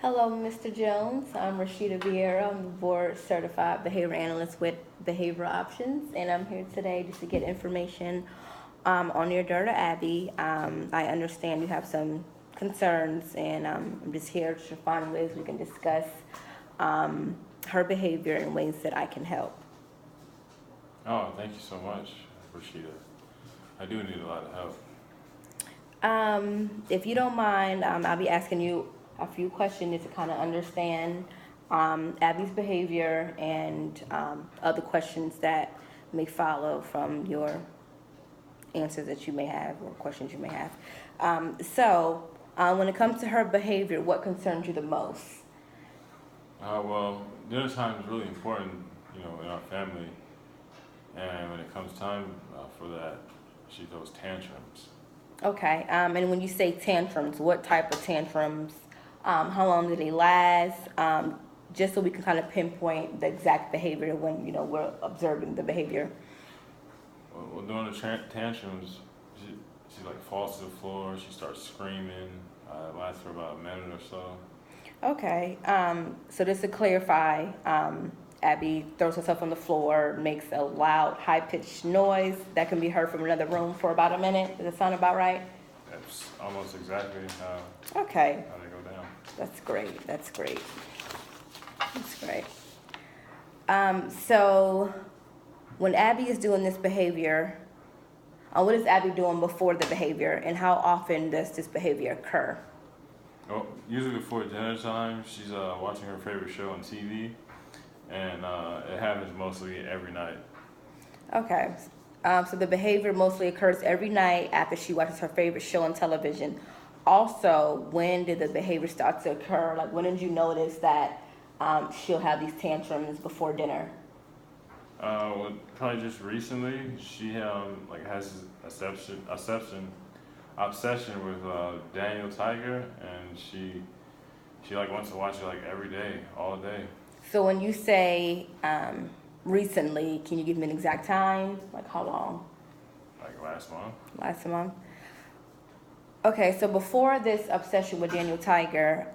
Hello, Mr. Jones. I'm Rashida Vieira. I'm the board certified behavior analyst with Behavioral Options, and I'm here today just to get information on your daughter, Abby. I understand you have some concerns, and I'm just here to find ways we can discuss her behavior and ways that I can help. Oh, thank you so much, Rashida. I do need a lot of help. If you don't mind, I'll be asking you a few questions to kind of understand Abby's behavior and other questions that may follow from your answers that you may have or questions you may have. When it comes to her behavior, what concerns you the most? Well, dinner time is really important, in our family. And when it comes time for that, she throws tantrums. Okay, and when you say tantrums, what type of tantrums? How long do they last? Just so we can kind of pinpoint the exact behavior when we're observing the behavior. Well, during the tantrums, she like falls to the floor. She starts screaming. It lasts for about a minute or so. Okay, so just to clarify, Abby throws herself on the floor, makes a loud, high-pitched noise that can be heard from another room for about a minute. Does that sound about right? That's almost exactly Okay, how they go down. that's great. That's great. That's great. So when Abby is doing this behavior, what is Abby doing before the behavior, and how often does this behavior occur? Well, usually before dinner time, she's watching her favorite show on TV, and it happens mostly every night. Okay. So the behavior mostly occurs every night after she watches her favorite show on television. Also, when did the behavior start to occur? Like, when did you notice that she'll have these tantrums before dinner? Well, probably just recently, she has this obsession with Daniel Tiger, and she like wants to watch it like every day, all day. So when you say recently, can you give me an exact time? Like how long? Like last month. Last month? Okay, so before this obsession with Daniel Tiger,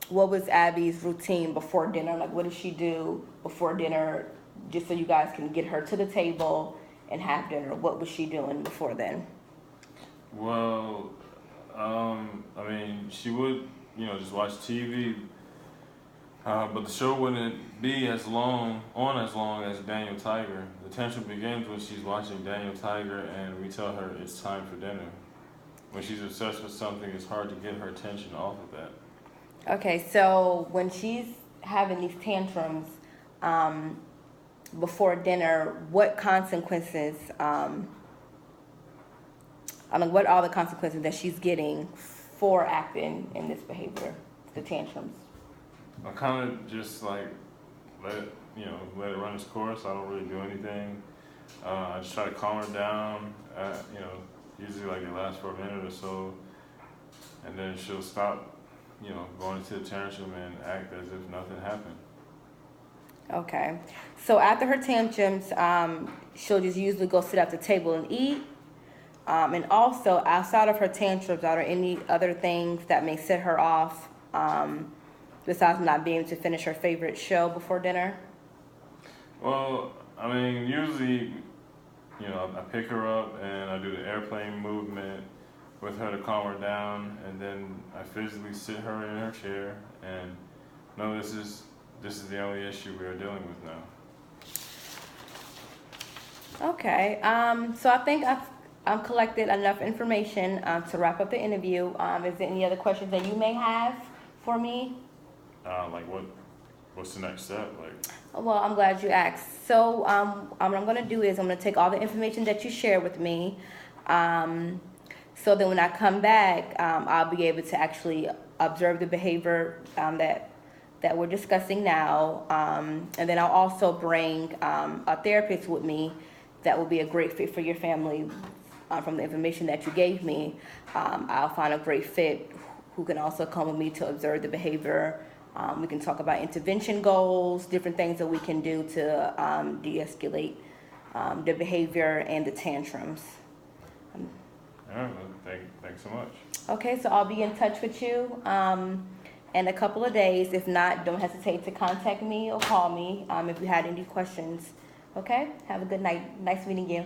what was Abby's routine before dinner? Like, what did she do before dinner just so you guys can get her to the table and have dinner? What was she doing before then? Well, she would, just watch TV, but the show wouldn't be as long as Daniel Tiger. The tension begins when she's watching Daniel Tiger, and we tell her it's time for dinner. When she's obsessed with something, it's hard to get her attention off of that. Okay, so when she's having these tantrums before dinner, what consequences, what are the consequences that she's getting for acting in this behavior, the tantrums? I kind of just like let it, let it run its course. I don't really do anything. I just try to calm her down. Usually like it lasts for a minute or so, and then she'll stop, going into the tantrum and act as if nothing happened. Okay, so after her tantrums, she'll just usually go sit at the table and eat. And also, outside of her tantrums, are there any other things that may set her off besides not being able to finish her favorite show before dinner? Well, usually, I pick her up and I do the airplane movement with her to calm her down, and then I physically sit her in her chair. And no, this is the only issue we are dealing with now. Okay, so I think I've collected enough information to wrap up the interview. Is there any other questions that you may have for me? What's the next step? Well, I'm glad you asked. So what I'm going to do is I'm going to take all the information that you share with me. So then when I come back, I'll be able to actually observe the behavior that we're discussing now. And then I'll also bring a therapist with me that will be a great fit for your family. From the information that you gave me, I'll find a great fit who can also come with me to observe the behavior. We can talk about intervention goals, different things that we can do to de-escalate the behavior and the tantrums. All right, well, thanks so much. Okay, so I'll be in touch with you. in a couple of days. If not, don't hesitate to contact me or call me if you had any questions. Okay? Have a good night. Nice meeting you.